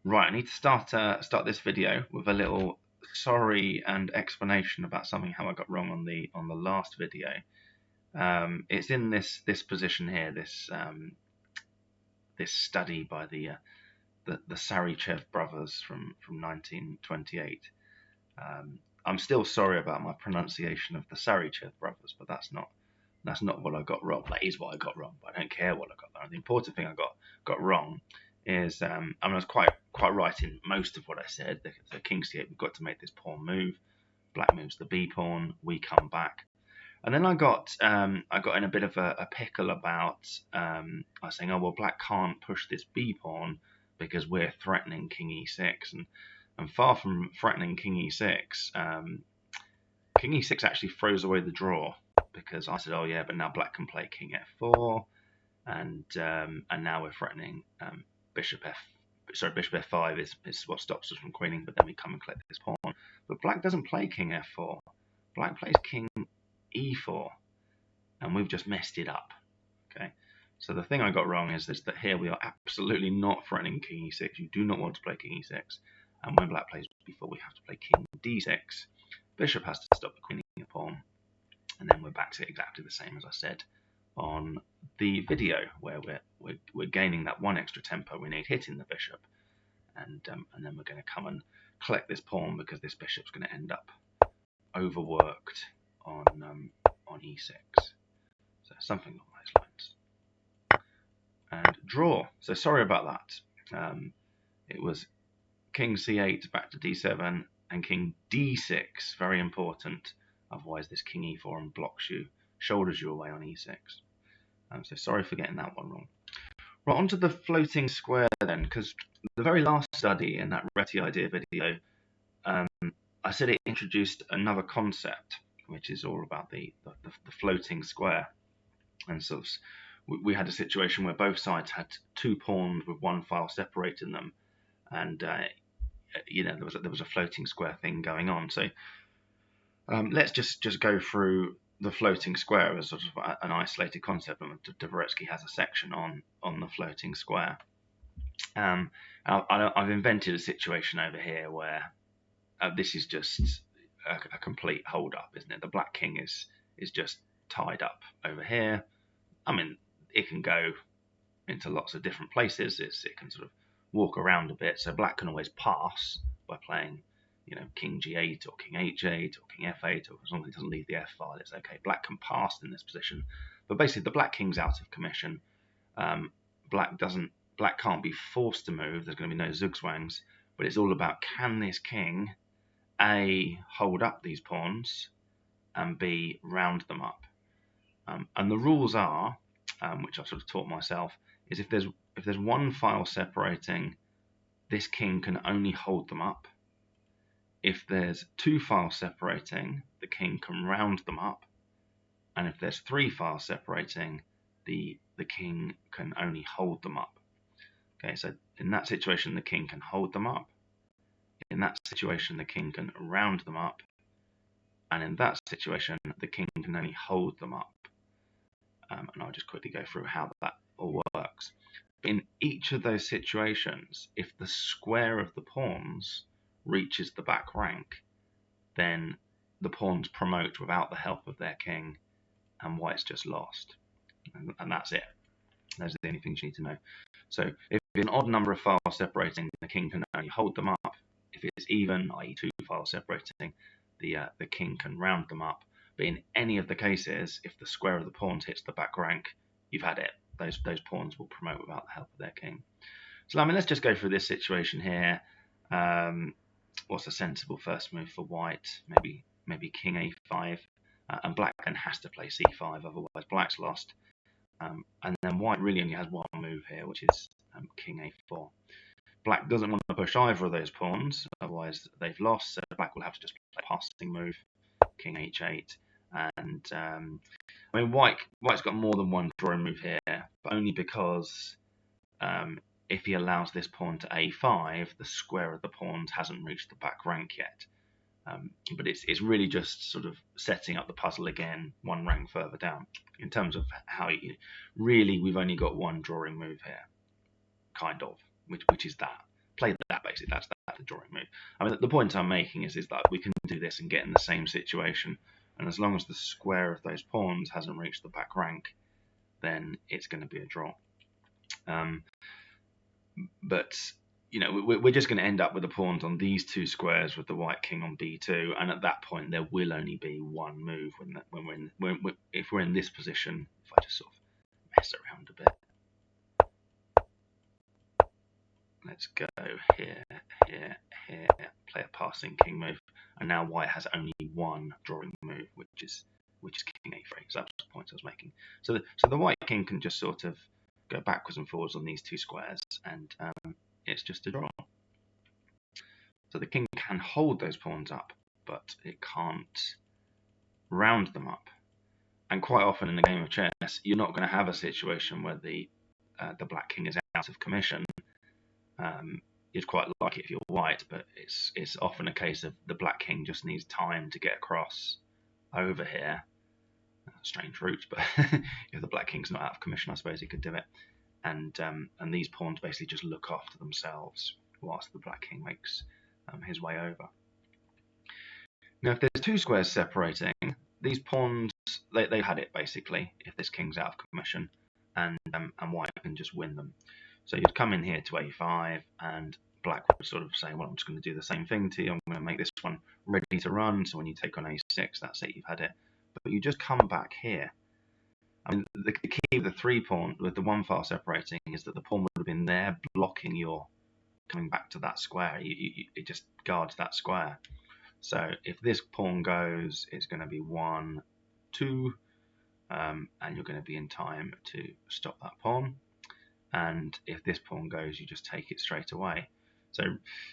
Right, I need to start this video with a little sorry and explanation about something how I got wrong on the last video. It's in this position here, this study by the Sarychev brothers from 1928. I'm still sorry about my pronunciation of the Sarychev brothers, but that's not what I got wrong. That is what I got wrong, but I don't care what I got wrong. The important thing I got wrong is I was quite right in most of what I said. The king c8, we've got to make this pawn move. Black moves the b pawn. We come back, and then I got in a bit of a pickle about I was saying, oh well, black can't push this b pawn because we're threatening king e6, and far from threatening king e6, king e6 actually throws away the draw, because I said, oh yeah, but now black can play king f4, and now we're threatening bishop f5 is what stops us from queening, but then we come and collect this pawn. But black doesn't play king f4. Black plays king e4, and we've just messed it up. Okay, so the thing I got wrong is that here we are absolutely not threatening king e6. You do not want to play king e6, and when black plays b4, we have to play king d6. Bishop has to stop the queening a pawn, and then we're back to exactly the same as I said on the video, where we're gaining that one extra tempo we need hitting the bishop, and then we're going to come and collect this pawn, because this bishop's going to end up overworked on e6. So something along those lines. And draw. So sorry about that. It was king c8 back to d7 and king d6, very important. Otherwise this king e4 blocks you, shoulders you away on e6. So sorry for getting that one wrong. Right, onto the floating square then, because the very last study in that Reti idea video, I said it introduced another concept, which is all about the floating square. And so we had a situation where both sides had two pawns with one file separating them, and there was a floating square thing going on. So let's just go through the floating square as sort of an isolated concept. Dvoretsky has a section on the floating square. I've invented a situation over here where this is just a complete hold up, isn't it? The black king is just tied up over here. I mean, it can go into lots of different places. It can sort of walk around a bit, so black can always pass by playing, king g8 or king h8 or king f8, or as long as it doesn't leave the f file, it's okay. Black can pass in this position, but basically the black king's out of commission. Black can't be forced to move. There's going to be no zugzwangs, but it's all about, can this king A, hold up these pawns, and B, round them up. And the rules are, which I've sort of taught myself, is if there's one file separating, this king can only hold them up. If there's two files separating, the king can round them up. And if there's three files separating, the king can only hold them up. Okay, so in that situation, the king can hold them up. In that situation, the king can round them up. And in that situation, the king can only hold them up. And I'll just quickly go through how that all works. In each of those situations, if the square of the pawns reaches the back rank, then the pawns promote without the help of their king, and white's just lost. And that's it. Those are the only things you need to know. So if an odd number of files separating, the king can only hold them up. If it's even, i.e. two files separating, the king can round them up. But in any of the cases, if the square of the pawns hits the back rank, you've had it. Those pawns will promote without the help of their king. So let's just go through this situation here. What's a sensible first move for white? Maybe king a5, and black then has to play c5, otherwise black's lost. And then white really only has one move here, which is king a4. Black doesn't want to push either of those pawns, otherwise they've lost, so black will have to just play a passing move, king h8. And white's got more than one drawing move here, but only because if he allows this pawn to a5, the square of the pawns hasn't reached the back rank yet. But it's really just sort of setting up the puzzle again one rank further down, in terms of how really we've only got one drawing move here, kind of, which is that. play that basically. That's the drawing move. I mean, the point I'm making is that we can do this and get in the same situation, and as long as the square of those pawns hasn't reached the back rank, then it's going to be a draw. But we're just going to end up with the pawns on these two squares with the white king on b2, and at that point there will only be one move if we're in this position. If I just sort of mess around a bit, let's go here, here, here, play a passing king move, and now white has only one drawing move, which is king a3. So that's the point I was making. So the white king can just sort of go backwards and forwards on these two squares, and it's just a draw. So the king can hold those pawns up, but it can't round them up. And quite often in a game of chess, you're not going to have a situation where the black king is out of commission. You'd quite like it if you're white, but it's often a case of the black king just needs time to get across over here. Strange route, but if the black king's not out of commission, I suppose he could do it. And these pawns basically just look after themselves whilst the black king makes his way over. Now, if there's two squares separating, these pawns, they've had it basically if this king's out of commission, and white can just win them. So you'd come in here to a5, and black would sort of say, well, I'm just going to do the same thing to you. I'm going to make this one ready to run, so when you take on a6, that's it, you've had it. But you just come back here. I mean, the key of the three pawn with the one file separating is that the pawn would have been there blocking your coming back to that square. It just guards that square. So if this pawn goes, it's going to be 1, 2, and you're going to be in time to stop that pawn. And if this pawn goes, you just take it straight away. So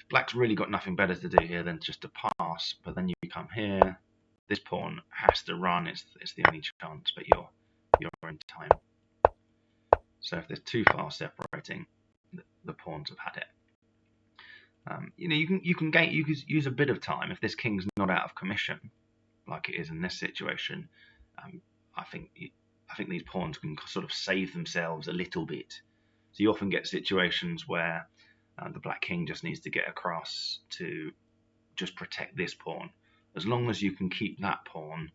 black's really got nothing better to do here than just to pass. But then you come here. This pawn has to run. It's the only chance, but you're in time. So if there's two files separating, the pawns have had it. You can use a bit of time if this king's not out of commission, like it is in this situation. I think these pawns can sort of save themselves a little bit. So you often get situations where the black king just needs to get across to just protect this pawn. As long as you can keep that pawn,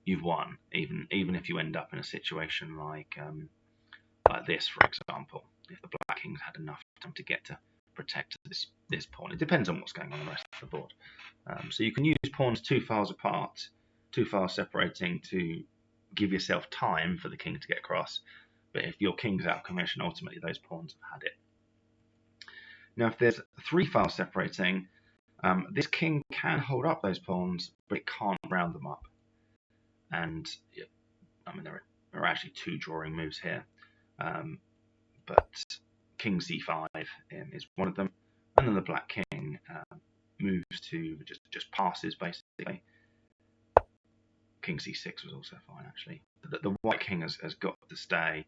you've won. Even if you end up in a situation like this, for example, if the black king's had enough time to get to protect this pawn. It depends on what's going on the rest of the board. So you can use pawns two files apart, two files separating to give yourself time for the king to get across. But if your king's out of commission, ultimately those pawns have had it. Now, if there's three files separating, this king can hold up those pawns, but it can't round them up. And I mean, there are actually two drawing moves here, but king c5 is one of them, and then the black king moves to just passes basically. King c6 was also fine actually. The white king has got to stay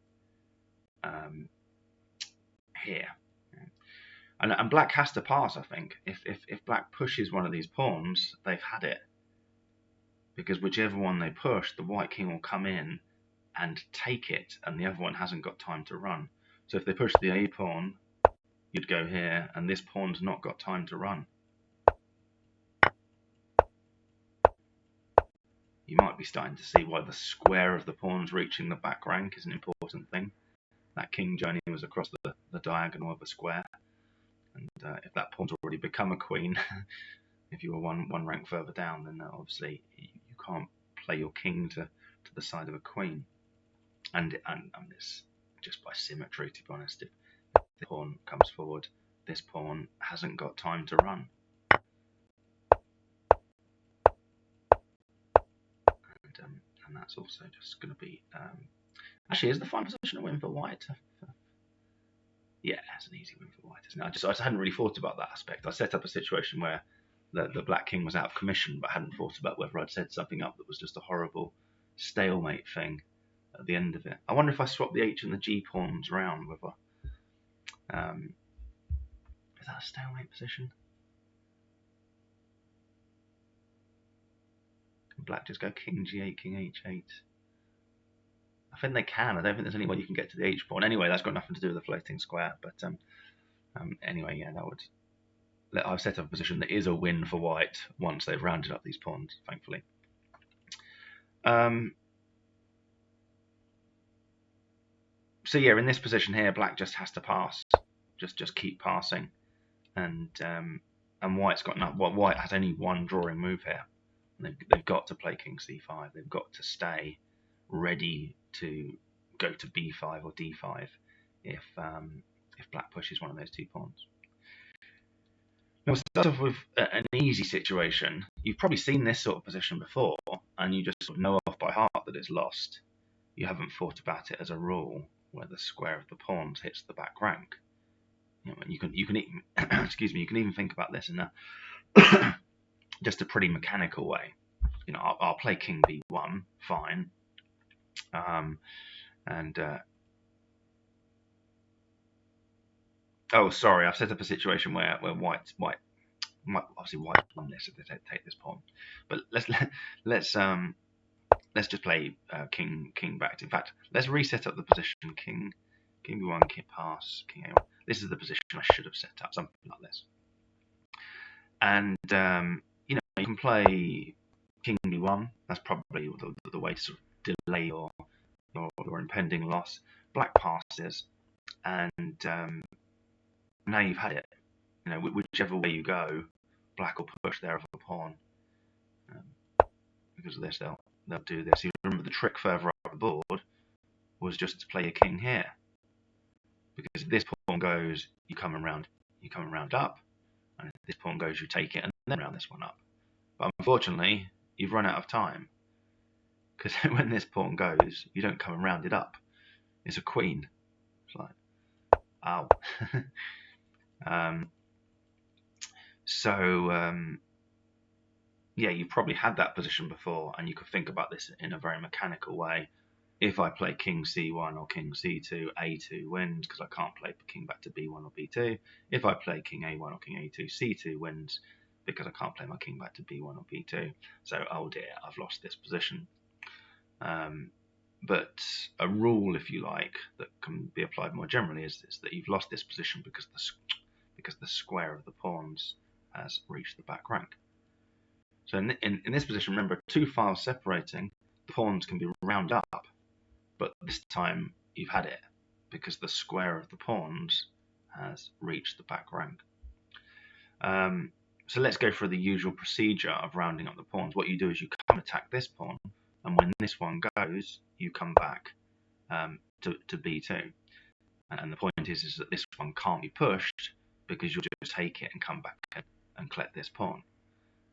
here, and black has to pass. I think if black pushes one of these pawns, they've had it, because whichever one they push, the white king will come in and take it, and the other one hasn't got time to run. So if they push the a pawn, you'd go here, and this pawn's not got time to run. You might be starting to see why the square of the pawns reaching the back rank is an important thing. That king journey was across the diagonal of a square, and if that pawn's already become a queen, if you were one rank further down, then obviously you can't play your king to the side of a queen. And this just by symmetry, to be honest. If the pawn comes forward, this pawn hasn't got time to run. And that's also just going to be... actually, is the final position a win for white? Yeah, it's an easy win for white, isn't it? I just hadn't really thought about that aspect. I set up a situation where the black king was out of commission, but hadn't thought about whether I'd set something up that was just a horrible stalemate thing at the end of it. I wonder if I swap the h and the g pawns around, whether is that a stalemate position? Can black just go king g8, king h8? I think they can. I don't think there's any way you can get to the h pawn. Anyway, that's got nothing to do with the floating square. But Anyway, yeah, I've set up a position that is a win for white once they've rounded up these pawns, thankfully. So yeah, in this position here, black just has to pass, just keep passing, and white's got enough. White has only one drawing move here. They've got to play king c5. They've got to stay ready to go to b5 or d5 if black pushes one of those two pawns. Now we'll start off with an easy situation. You've probably seen this sort of position before, and you just sort of know off by heart that it's lost. You haven't thought about it as a rule where the square of the pawns hits the back rank. And you can even excuse me. You can even think about this in a just a pretty mechanical way. I'll play king b1, fine, oh, sorry, I've set up a situation where white obviously white won this if they take this pawn, but let's just play king back. In fact, let's reset up the position. King b1, king pass, king a1. This is the position I should have set up, something like this. And you can play king b1. That's probably the way to sort of delay your impending loss. Black passes, and now you've had it. Whichever way you go, black will push their other pawn. Because of this, they'll do this. You remember the trick further up the board was just to play a king here, because if this pawn goes, you come around up, and if this pawn goes, you take it and then round this one up. But unfortunately, you've run out of time, because when this pawn goes, you don't come and round it up. It's a queen. It's like, ow. Yeah, you've probably had that position before, and you could think about this in a very mechanical way. If I play king c1 or king c2, a2 wins because I can't play king back to b1 or b2. If I play king a1 or king a2, c2 wins because I can't play my king back to b1 or b2. So, oh dear, I've lost this position. But a rule, if you like, that can be applied more generally is that you've lost this position because the square of the pawns has reached the back rank. So in this position, remember, two files separating, the pawns can be round up, but this time you've had it because the square of the pawns has reached the back rank. So let's go through the usual procedure of rounding up the pawns. What you do is you come attack this pawn, and when this one goes, you come back to b2. And the point is that this one can't be pushed because you'll just take it and come back and collect this pawn.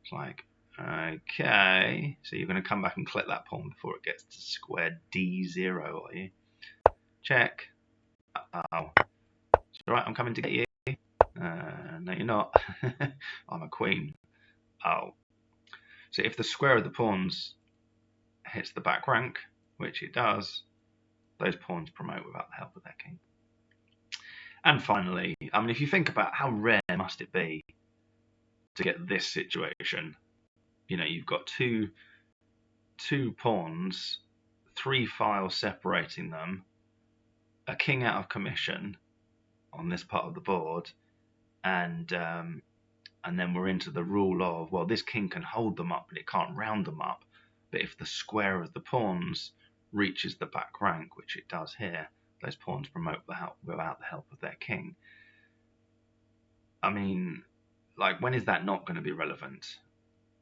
It's like, okay, so you're going to come back and collect that pawn before it gets to square d0, are you? Check. Oh, it's all right, I'm coming to get you. No, you're not. I'm a queen. Oh. So if the square of the pawns hits the back rank, which it does, those pawns promote without the help of their king. And finally, I mean, if you think about how rare must it be to get this situation, you've got two pawns, three files separating them, a king out of commission on this part of the board, and then we're into the rule of, well, this king can hold them up, but it can't round them up. But if the square of the pawns reaches the back rank, which it does here, those pawns promote without the help of their king. I mean, like, when is that not going to be relevant?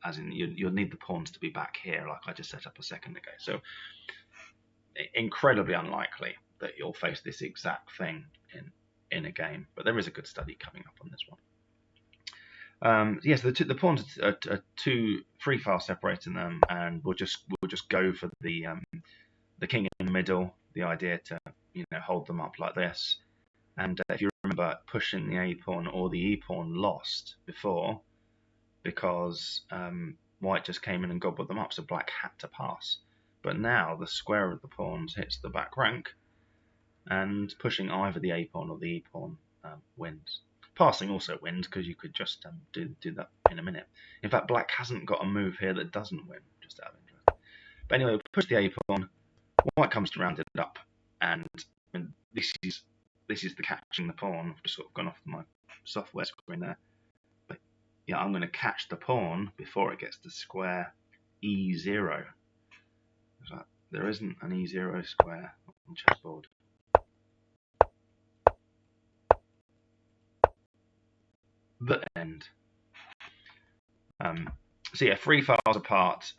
As in, you'll need the pawns to be back here, like I just set up a second ago. So, incredibly unlikely that you'll face this exact thing in a game. But there is a good study coming up on this one. Yes, the pawns are three files separating them, and we'll just go for the king in the middle. The idea to hold them up like this. And if you remember, pushing the a pawn or the e pawn lost before because white just came in and gobbled them up, so black had to pass. But now the square of the pawns hits the back rank, and pushing either the a pawn or the e pawn wins. Passing also wins because you could just do that in a minute. In fact, black hasn't got a move here that doesn't win, just out of interest. But anyway, push the a pawn, white comes to round it up, and this is this is the catching the pawn. I've just sort of gone off my software screen there. But yeah, I'm going to catch the pawn before it gets to square E0. So there isn't an E0 square on chessboard. The end. So yeah, 3 files apart,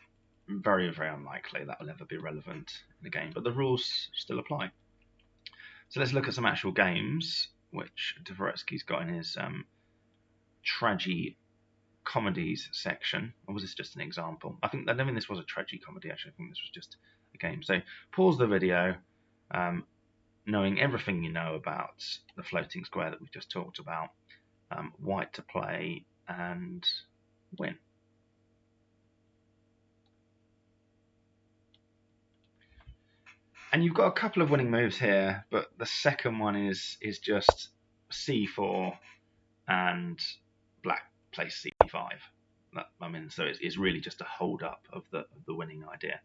very, very unlikely that will ever be relevant in the game, but the rules still apply. So let's look at some actual games, which Dvoretsky's got in his tragi-comedies section. Or was this just an example? I don't think this was a tragi-comedy, actually. I think this was just a game. So pause the video, knowing everything you know about the floating square that we've just talked about, white to play, and win. And you've got a couple of winning moves here, but the second one is just c4 and black plays c5. So it's really just a hold up of the winning idea.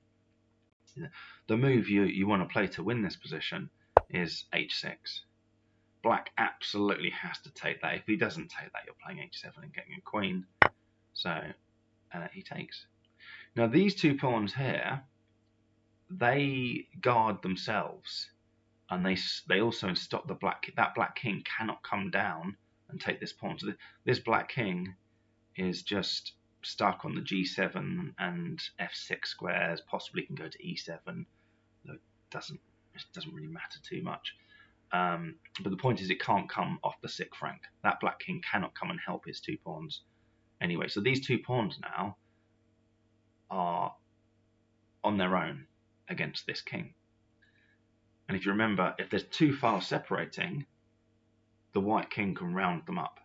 The move you want to play to win this position is h6. Black absolutely has to take that. If he doesn't take that, you're playing h7 and getting a queen. So he takes. Now these 2 pawns here, they guard themselves, and they also stop the black. That black king cannot come down and take this pawn. So this black king is just stuck on the g7 and f6 squares. Possibly can go to e7. It doesn't really matter too much. But the point is, it can't come off the sick rank. That black king cannot come and help his 2 pawns anyway. So these 2 pawns now are on their own against this king. And if you remember, if there's 2 files separating, the white king can round them up,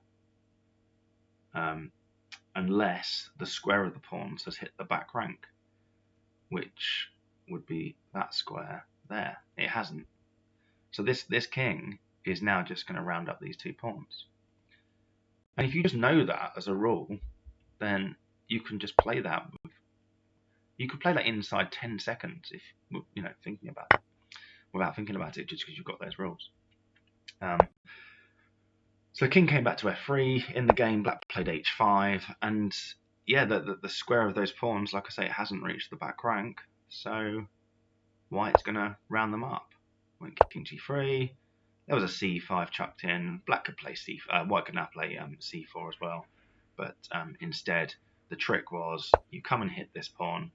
unless the square of the pawns has hit the back rank, which would be that square there. It hasn't. So this king is now just going to round up these 2 pawns. And if you just know that as a rule, then you can just play that. You could play that inside 10 seconds if thinking about it, without thinking about it, just because you've got those rules. So king came back to f3 in the game. Black played h5, and yeah, the square of those pawns, like I say, it hasn't reached the back rank, so white's going to round them up. Went king g3. There was a c5 chucked in. Black could play white could now play c4 as well, but instead the trick was you come and hit this pawn.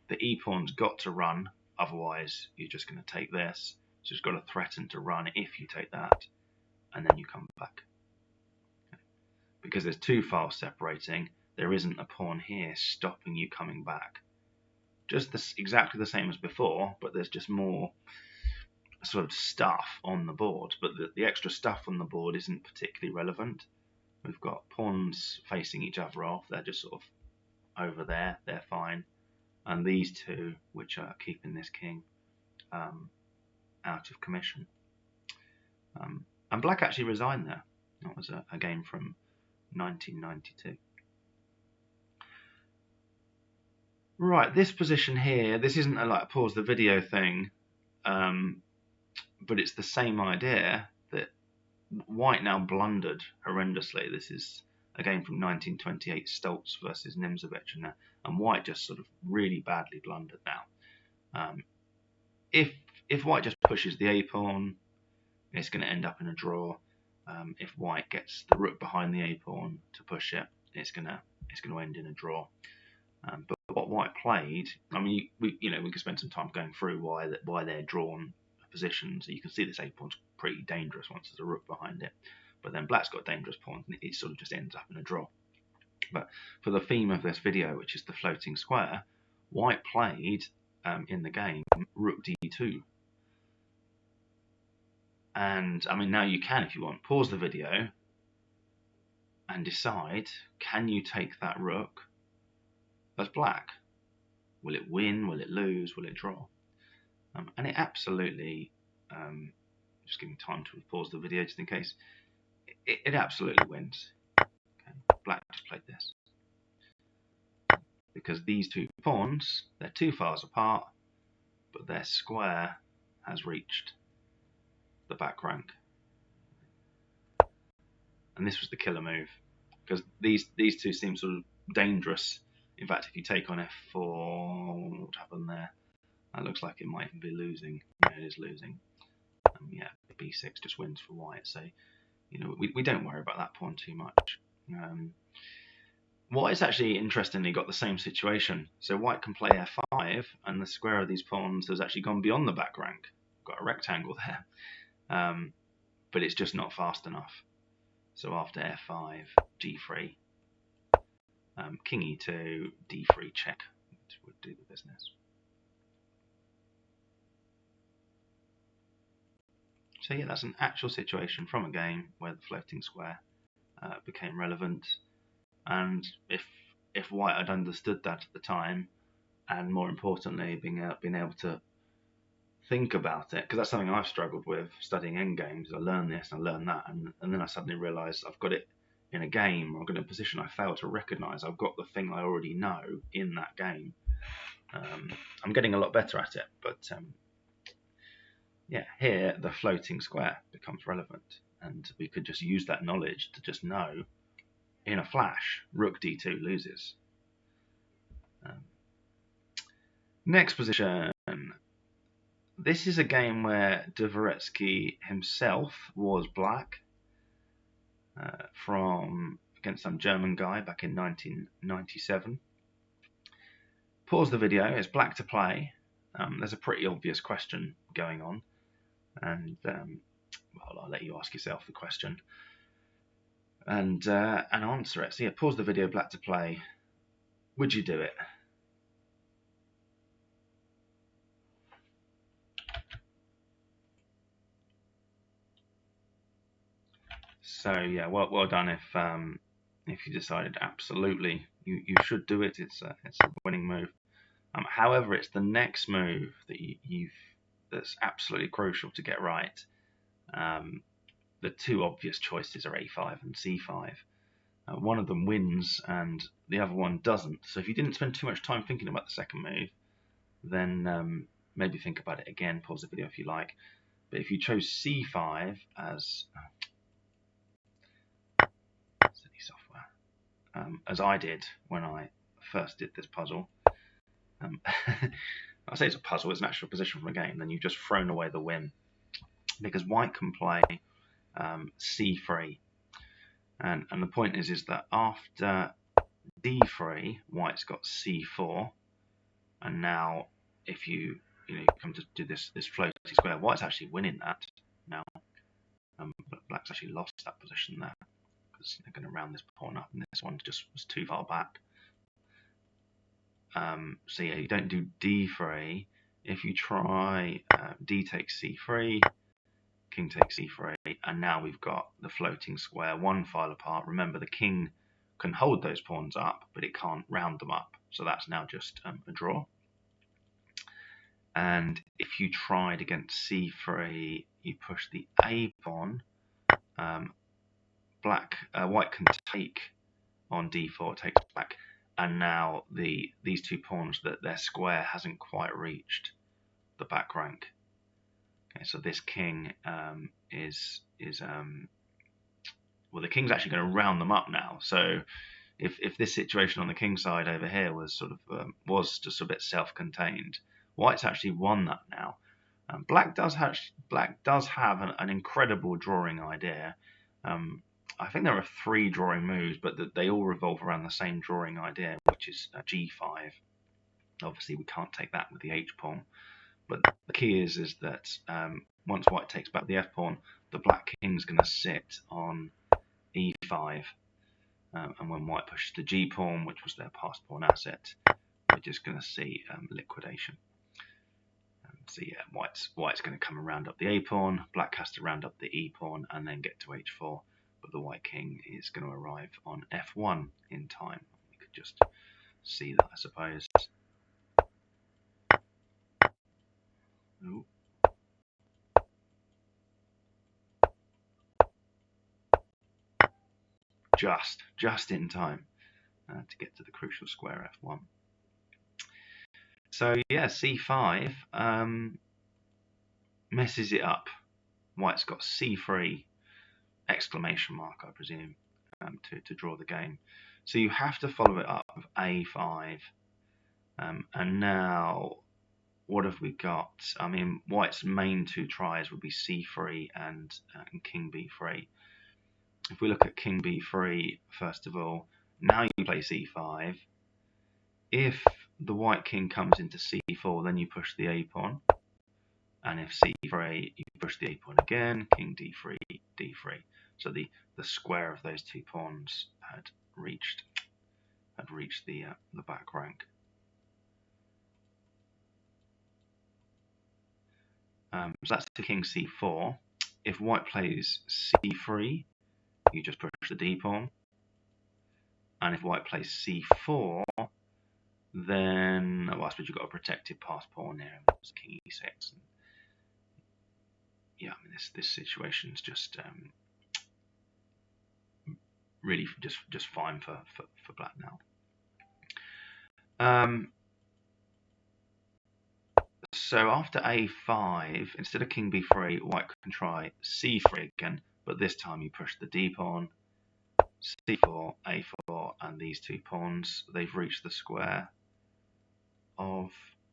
The e pawn's got to run, otherwise you're just going to take this. So it's got to threaten to run if you take that, and then you come back. Okay. Because there's 2 files separating, there isn't a pawn here stopping you coming back. Just exactly the same as before, but there's just more sort of stuff on the board. But the extra stuff on the board isn't particularly relevant. We've got pawns facing each other off. They're just sort of over there. They're fine. And these 2, which are keeping this king out of commission. And black actually resigned there. That was a game from 1992. Right, this position here, this isn't a pause the video thing, but it's the same idea that white now blundered horrendously. This is a game from 1928, Stoltz versus Nimzowitsch, and white just sort of really badly blundered now. If white just pushes the a pawn, it's going to end up in a draw. If white gets the rook behind the a pawn to push it, it's going to end in a draw. But what white played, I mean, we could spend some time going through why they're drawn positions. So you can see this a pawn's pretty dangerous once there's a rook behind it. But then black's got dangerous pawns, and it sort of just ends up in a draw. But for the theme of this video, which is the floating square, white played in the game rook d2. And I mean, now you can, if you want, pause the video and decide, can you take that rook as black? Will it win? Will it lose? Will it draw? And it absolutely, just give me time to pause the video just in case, it absolutely wins. Okay. Black just played this. Because these 2 pawns, they're 2 files apart, but their square has reached the back rank. and this was the killer move, because these two seem sort of dangerous. In fact, if you take on f4, what happened there? That looks like it might even be losing. Yeah, it is losing. Yeah, b6 just wins for white. So, we don't worry about that pawn too much. White's actually interestingly got the same situation. So white can play f5, and the square of these pawns has actually gone beyond the back rank. Got a rectangle there, but it's just not fast enough. So after f5, g3, king e2, d3 check would do the business. So yeah, that's an actual situation from a game where the floating square became relevant. And if white had understood that at the time, and more importantly, being able to think about it, because that's something I've struggled with studying endgames. I learn this, I learn that, and then I suddenly realise I've got it in a game, or I've got it in a position I fail to recognise. I've got the thing I already know in that game. I'm getting a lot better at it, but yeah, here the floating square becomes relevant, and we could just use that knowledge to just know in a flash, rook d2 loses. Next position. This is a game where Dvoretsky himself was black from against some German guy back in 1997. Pause the video. It's black to play. There's a pretty obvious question going on, and well, I'll let you ask yourself the question and answer it. So yeah, pause the video. Black to play. Would you do it? So yeah, well done if you decided absolutely you should do it. It's a winning move. However, it's the next move that that's absolutely crucial to get right. The two obvious choices are a5 and c5. One of them wins and the other one doesn't. So if you didn't spend too much time thinking about the second move, then maybe think about it again. Pause the video if you like. But if you chose c5 as I did when I first did this puzzle, I say it's a puzzle, it's an actual position from a game, then you've just thrown away the win. Because white can play c3. And the point is that after d3, white's got c4. And now if you come to do this floating square, white's actually winning that now. But black's actually lost that position there, because they're going to round this pawn up, and this one just was too far back. So yeah, you don't do d3. If you try d takes c3, king takes c3, and now we've got the floating square one file apart. Remember, the king can hold those pawns up, but it can't round them up. So that's now just a draw. And if you tried against c3, you push the a pawn. White can take on d4, takes back, and now these two pawns, that their square hasn't quite reached the back rank. Okay, so this king well, the king's actually going to round them up now. So if this situation on the king side over here was sort of was just a bit self-contained, white's actually won that now. Black does have an incredible drawing idea. I think there are 3 drawing moves, but they all revolve around the same drawing idea, which is g5. Obviously, we can't take that with the h pawn, but the key is that once white takes back the f pawn, the black king's going to sit on e5, and when white pushes the g pawn, which was their passed pawn asset, we're just going to see liquidation. So yeah, white's going to come and round up the a pawn, black has to round up the e pawn and then get to h4, but the white king is going to arrive on f1 in time. We could just see that, I suppose. Ooh. Just in time to get to the crucial square f1. So yeah, c5 messes it up. White's got c3, exclamation mark, I presume, to draw the game. So you have to follow it up with a5. And now, what have we got? I mean, white's main two tries would be c3 and king b3. If we look at king b3, first of all, now you play c5. If the white king comes into c4, then you push the a pawn. And if c3, you push the a pawn again, king d3, d3. So the square of those two pawns had reached the back rank. So that's to king c4. If white plays c3, you just push the d pawn. And if white plays c4, then, well, I suppose you've got a protected pass pawn here. It's king e6. And yeah, I mean, this situation's just really just fine for black now. So after a5, instead of king b3, white can try c3 again, but this time you push the d pawn, c4, a4, and these two pawns, they've reached the square of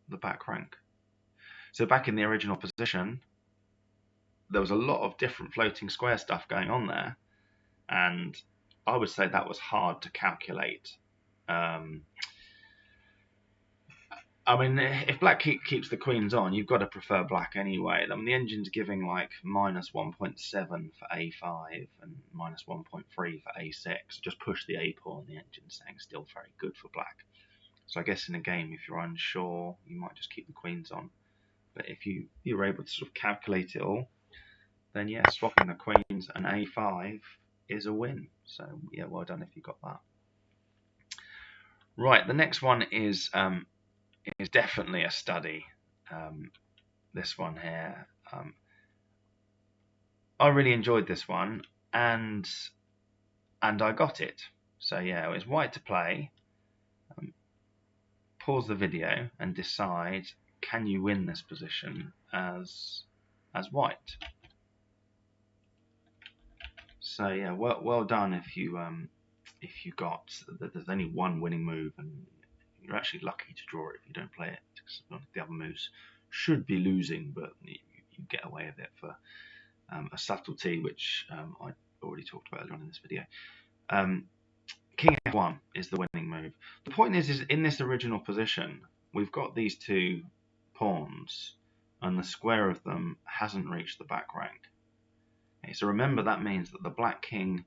the back rank. So back in the original position, there was a lot of different floating square stuff going on there, and I would say that was hard to calculate. I mean, if black keeps the queens on, you've got to prefer black anyway. I mean, the engine's giving like minus 1.7 for a5 and minus 1.3 for a6. Just push the a pawn, the engine's saying still very good for black. So I guess in a game, if you're unsure, you might just keep the queens on. But if you're able to sort of calculate it all, then yeah, swapping the queens and a5 is a win. So yeah, well done if you got that. Right, the next one is definitely a study. This one here, I really enjoyed this one, and I got it. So yeah, it's white to play. Pause the video and decide: can you win this position as white? So yeah, well done if you got that. There's only one winning move, and you're actually lucky to draw it if you don't play it, because the other moves should be losing, but you get away with it for a subtlety which I already talked about earlier on in this video. King f1 is the winning move. The point is in this original position, we've got these two pawns, and the square of them hasn't reached the back rank. Okay, so remember, that means that the black king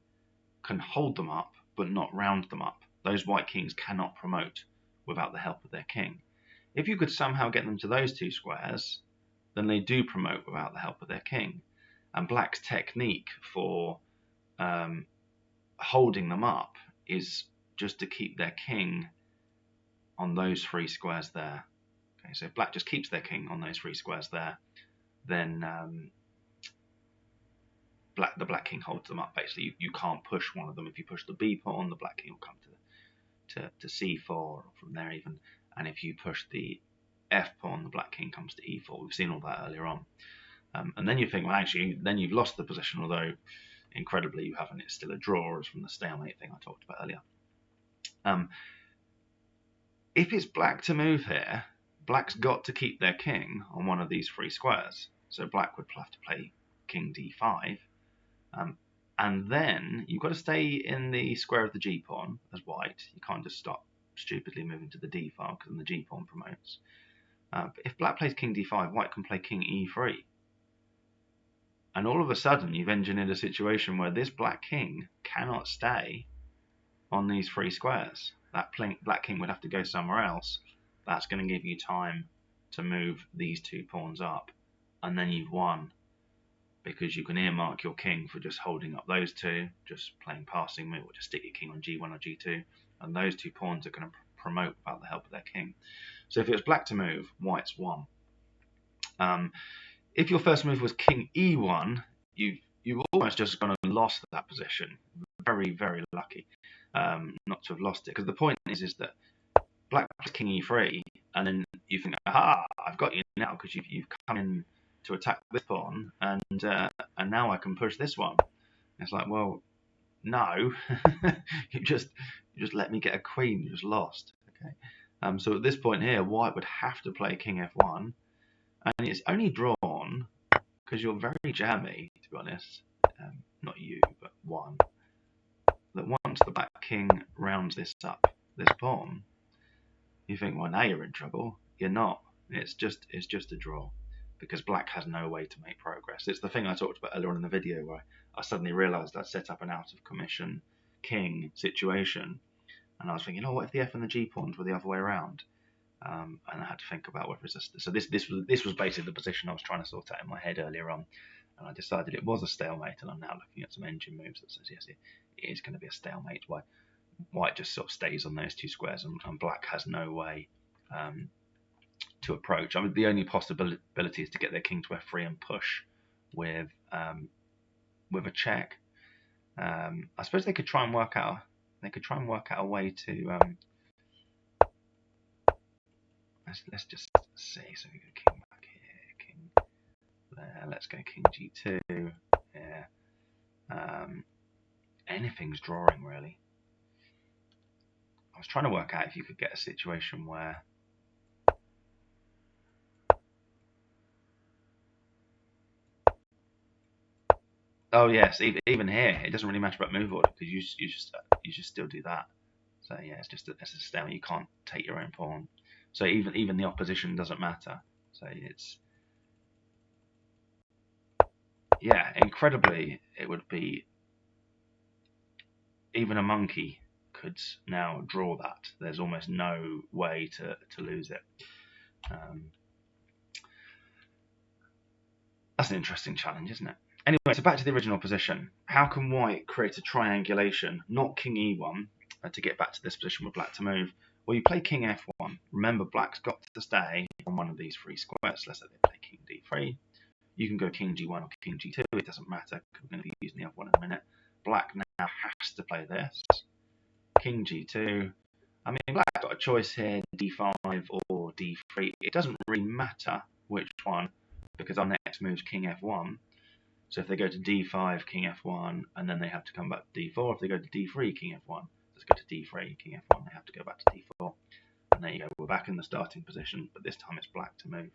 can hold them up, but not round them up. Those white kings cannot promote without the help of their king. If you could somehow get them to those two squares, then they do promote without the help of their king. And black's technique for holding them up is just to keep their king on those three squares there. Okay, so if black just keeps their king on those three squares there, then the black king holds them up. Basically, you can't push one of them. If you push the b pawn, the black king will come to c4, or from there even. And if you push the f pawn, the black king comes to e4. We've seen all that earlier on. And then you think, well, actually, then you've lost the position, although incredibly you haven't. It's still a draw, as from the stalemate thing I talked about earlier. If it's black to move here, black's got to keep their king on one of these three squares. So black would have to play king d5. And then you've got to stay in the square of the g pawn as white. You can't just stop stupidly moving to the d file, because then the g pawn promotes. But if black plays king d5, white can play king e3. And all of a sudden, you've engineered a situation where this black king cannot stay on these three squares. That black king would have to go somewhere else. That's going to give you time to move these two pawns up. And then you've won, because you can earmark your king for just holding up those two, just playing passing move, or just stick your king on g1 or g2. And those two pawns are going to promote without the help of their king. So if it was black to move, white's won. If your first move was king e1, you've almost just gone and lost that position. Very, very lucky not to have lost it, because the point is that black plays king e3, and then you think, aha, I've got you now, because you've come in to attack this pawn, and now I can push this one. It's like, well, no, you just let me get a queen. You just lost. Okay. So at this point here, white would have to play king f1, and it's only drawn because you're very jammy, to be honest. Not you, but one. That once the black king rounds this up, this pawn, you think, well, now you're in trouble. You're not. It's just a draw, because black has no way to make progress. It's the thing I talked about earlier on in the video, where I suddenly realised I'd set up an out of commission king situation, and I was thinking, oh, what if the f and the g pawns were the other way around? And I had to think about whether it's a, so this was basically the position I was trying to sort out in my head earlier on, and I decided it was a stalemate. And I'm now looking at some engine moves that says yes, it is going to be a stalemate. White just sort of stays on those two squares, and black has no way to approach. I mean, the only possibility is to get their king to f3 and push with a check. I suppose they could try and work out a way to. Let's just see. So we go king back here, king there. Let's go king g2. Yeah. Anything's drawing, really. I was trying to work out if you could get a situation where. Oh yes, even here it doesn't really matter about move order, because you just still do that. So yeah, it's a stalemate. You can't take your own pawn. So even the opposition doesn't matter. So it's, yeah, incredibly, it would be, even a monkey could now draw that. There's almost no way to lose it. That's an interesting challenge, isn't it? Anyway, so back to the original position. How can white create a triangulation, not king e1, to get back to this position with black to move? Well, you play king f1. Remember, black's got to stay on one of these three squares. Let's say they play king d3. You can go king g1 or king g2. It doesn't matter, because we're going to be using the other one in a minute. Black now has to play this. King g2. I mean, black's got a choice here, d5 or d3. It doesn't really matter which one, because our next move is king f1. So if they go to d5, king f1, and then they have to come back to d4. If they go to d3, king f1, let's go to d3, king f1. They have to go back to d4. And there you go. We're back in the starting position, but this time it's black to move.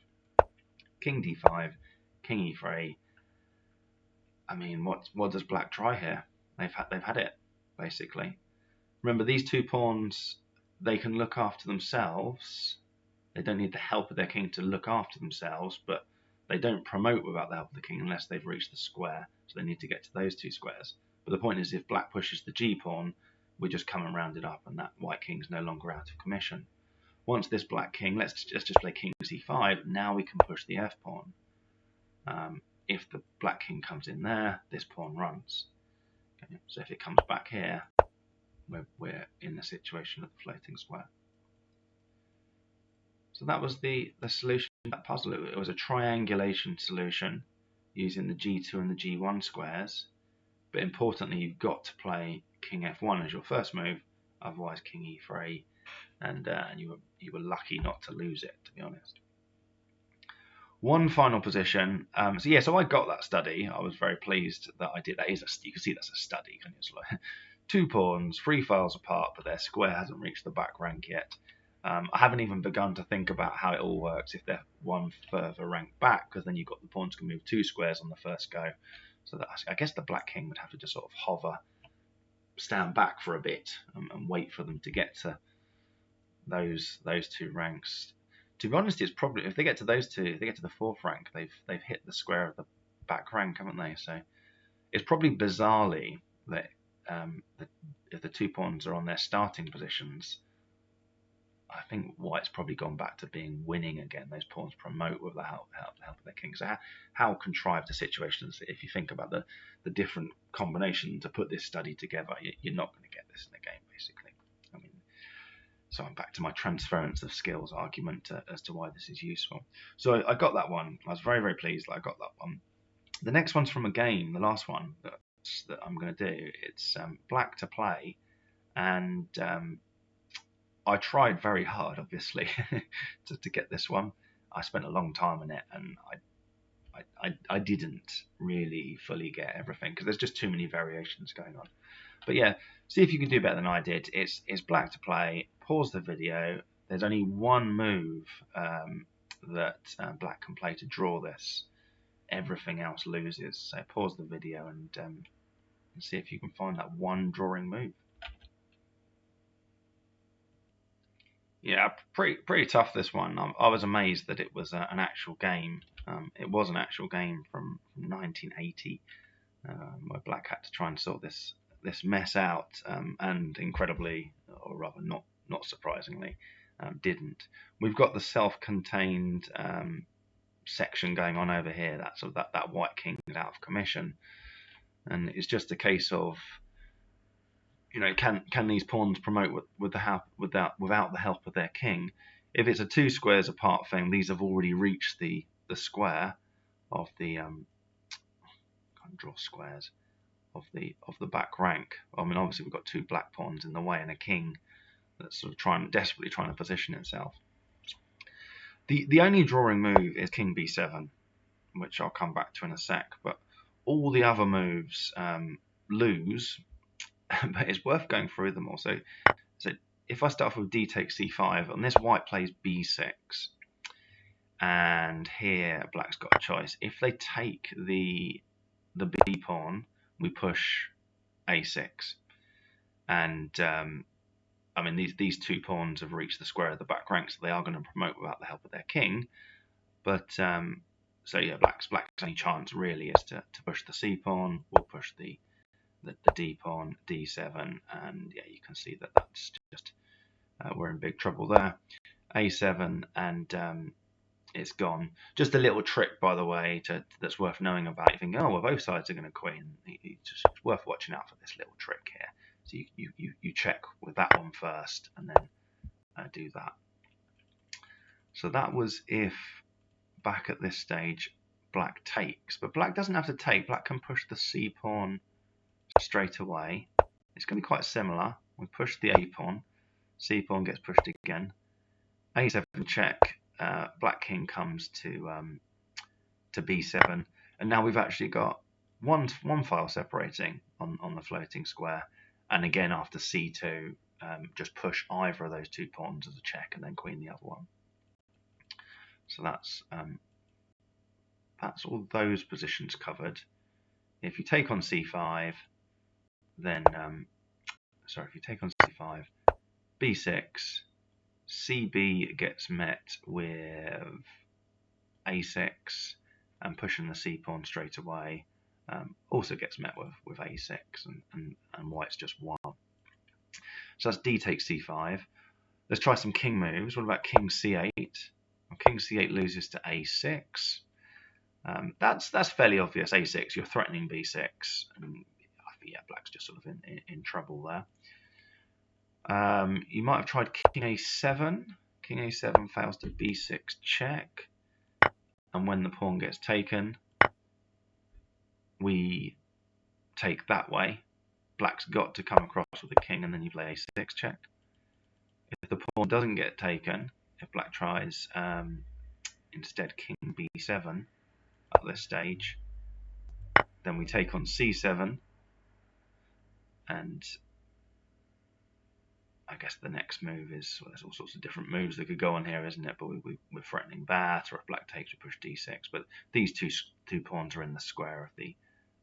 King d5, king e3. I mean, what does black try here? They've had it, basically. Remember, these two pawns, they can look after themselves. They don't need the help of their king to look after themselves, but they don't promote without the help of the king unless they've reached the square. So they need to get to those two squares. But the point is, if black pushes the g pawn, we just come and round it up, and that white king's no longer out of commission. Once this black king, let's just play king c5. Now we can push the f pawn. If the black king comes in there, this pawn runs. Okay, so if it comes back here, we're in the situation of the floating square. So that was the solution to that puzzle. It was a triangulation solution using the g2 and the g1 squares. But importantly, you've got to play king f1 as your first move, otherwise king e3, and you were lucky not to lose it, to be honest. One final position. So I got that study. I was very pleased that I did. You can see that's a study. It's like two pawns, 3 files apart, but their square hasn't reached the back rank yet. I haven't even begun to think about how it all works if they're one further rank back, because then you've got the pawns can move 2 squares on the first go. So that, I guess the black king would have to just sort of hover, stand back for a bit, and wait for them to get to those 2 ranks. To be honest, it's probably, if they get to those two, if they get to the 4th rank, they've hit the square of the back rank, haven't they? So it's probably bizarrely that if the 2 pawns are on their starting positions, I think white's probably gone back to being winning again. Those pawns promote with the help of their king. So how contrived the situation is, if you think about the different combination to put this study together, you're not going to get this in the game, basically. I mean, so I'm back to my transference of skills argument as to why this is useful. So I got that one. I was very, very pleased that I got that one. The next one's from a game, the last one that I'm going to do. It's black to play, and I tried very hard, obviously, to get this one. I spent a long time on it, and I didn't really fully get everything because there's just too many variations going on. But yeah, see if you can do better than I did. It's black to play. Pause the video. There's only one move that black can play to draw this. Everything else loses. So pause the video and see if you can find that one drawing move. Yeah, pretty tough this one. I was amazed that it was an actual game. It was an actual game from 1980, where Black had to try and sort this mess out, and incredibly, or rather not surprisingly, didn't. We've got the self-contained section going on over here. That sort of that white king is out of commission, and it's just a case of, can these pawns promote without the help of their king? If it's a 2 squares apart thing, these have already reached the square of the can't draw squares of the back rank. I mean, obviously we've got 2 black pawns in the way and a king that's sort of desperately trying to position itself. The only drawing move is king b7, which I'll come back to in a sec. But all the other moves lose. But it's worth going through them all. So if I start off with d takes c5, and this white plays b6, and here black's got a choice. If they take the b pawn, we push a6, and I mean these 2 pawns have reached the square of the back rank, so they are going to promote without the help of their king. But so yeah, black's only chance really is to push the c pawn. We'll push the d pawn, d7, and yeah, you can see that's just we're in big trouble there. a7, and it's gone. Just a little trick, by the way, that's worth knowing about. You think, oh, well, both sides are going to queen. It's worth watching out for this little trick here. So you check with that one first, and then do that. So that was if back at this stage black takes, but black doesn't have to take. Black can push the c pawn straight away. It's going to be quite similar. We push the a pawn, c pawn gets pushed again, a7 check. Black king comes to b7, and now we've actually got one file separating on the floating square. And again, after c2, just push either of those 2 pawns as a check, and then queen the other one. So that's all those positions covered. If you take on c5, then if you take on c5, b6, cb gets met with a6, and pushing the c pawn straight away also gets met with a6, and white's just won. So that's d takes c5. Let's try some king moves. What about king c8? Well, king c8 loses to a6. That's fairly obvious. a6, you're threatening b6. I think, yeah, black's just sort of in trouble there. You might have tried king a7. King a7 fails to b6 check, and when the pawn gets taken, we take that way. Black's got to come across with the king, and then you play a6 check. If the pawn doesn't get taken, if black tries instead king b7 at this stage, then we take on c7, and I guess the next move is, well, there's all sorts of different moves that could go on here, isn't it? But we're threatening that, or if black takes, we push d6. But these two pawns are in the square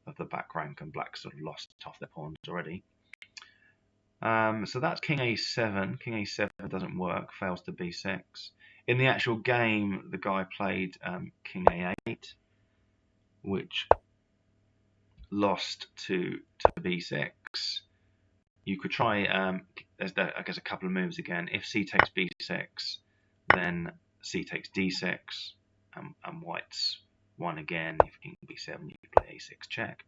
of the back rank, and black sort of lost off their pawns already. So that's king a7. King a7 doesn't work, fails to b6. In the actual game, the guy played king a8, which lost to b6. You could try, there's I guess a couple of moves again. If c takes b6, then c takes d6, and white's won again. If king b7, you play a6 check.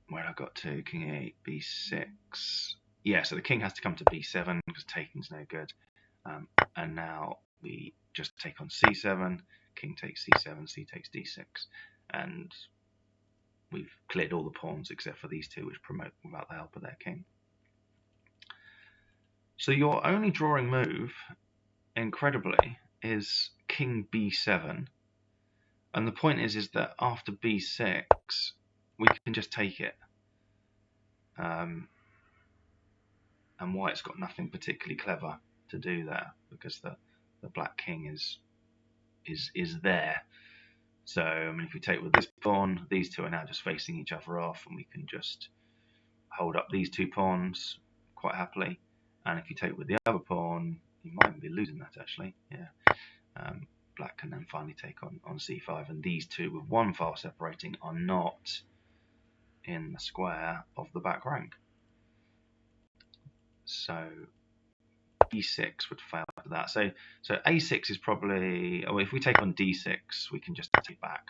Where I got to, king a8, b6. Yeah, so the king has to come to b7 because taking's no good. And now we just take on c7. King takes c7, c takes d6, and we've cleared all the pawns except for these 2, which promote without the help of their king. So your only drawing move, incredibly, is king b7. And the point is that after b6, we can just take it. And white's got nothing particularly clever to do there because the black king is there. So I mean, if we take with this pawn, these two are now just facing each other off, and we can just hold up these two pawns quite happily. And if you take with the other pawn, you might be losing that actually. Yeah. Black can then finally take on c5, and these two with one file separating are not in the square of the back rank. So e6 would fail after that. So a6 is probably, oh, if we take on d6, we can just take back,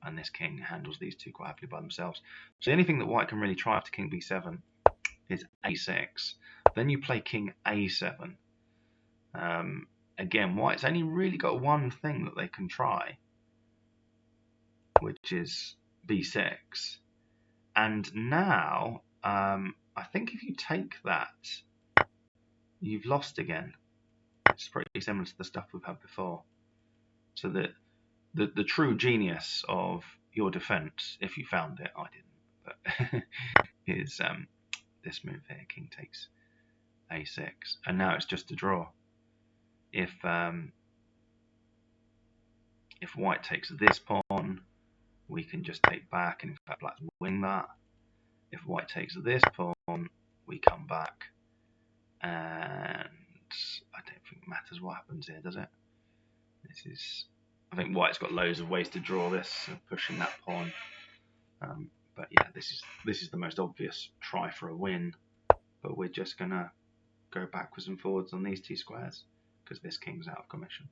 and this king handles these two quite happily by themselves. So the only thing that white can really try after king b7 is a6. Then you play king a7. Again, white's only really got one thing that they can try, which is b6. And now, I think if you take that, you've lost again. It's pretty similar to the stuff we've had before. So the true genius of your defense, if you found it, I didn't, but is this move here, king takes a6, and now it's just a draw. If white takes this pawn, we can just take back, and in fact black's win that. If white takes this pawn, we come back, and I don't think it matters what happens here, does it? This is, I think white's got loads of ways to draw this, pushing that pawn. But yeah, this is the most obvious try for a win. But we're just gonna go backwards and forwards on these two squares because this king's out of commission.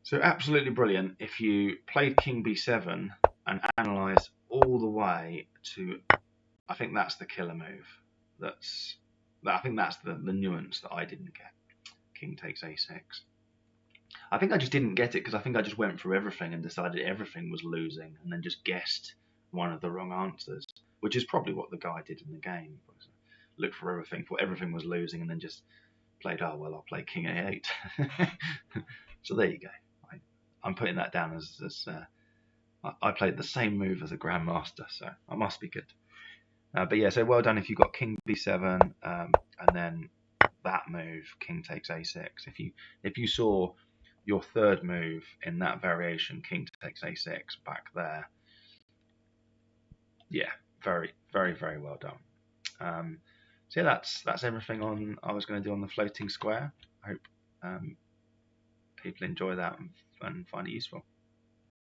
So absolutely brilliant if you played king b7 and analyse all the way to, I think that's the killer move. I think that's the nuance that I didn't get. King takes a6. I think I just didn't get it because I think I just went through everything and decided everything was losing, and then just guessed one of the wrong answers, which is probably what the guy did in the game. Looked for everything, thought everything was losing, and then just played, oh well, I'll play king a8. So there you go. I'm putting that down as I played the same move as a grandmaster, so I must be good. But yeah, so well done if you got king b7, and then that move, king takes a6. If you saw your third move in that variation, king takes a6 back there, yeah, very, very, very well done. So yeah, that's everything on I was going to do on the floating square. I hope people enjoy that and find it useful.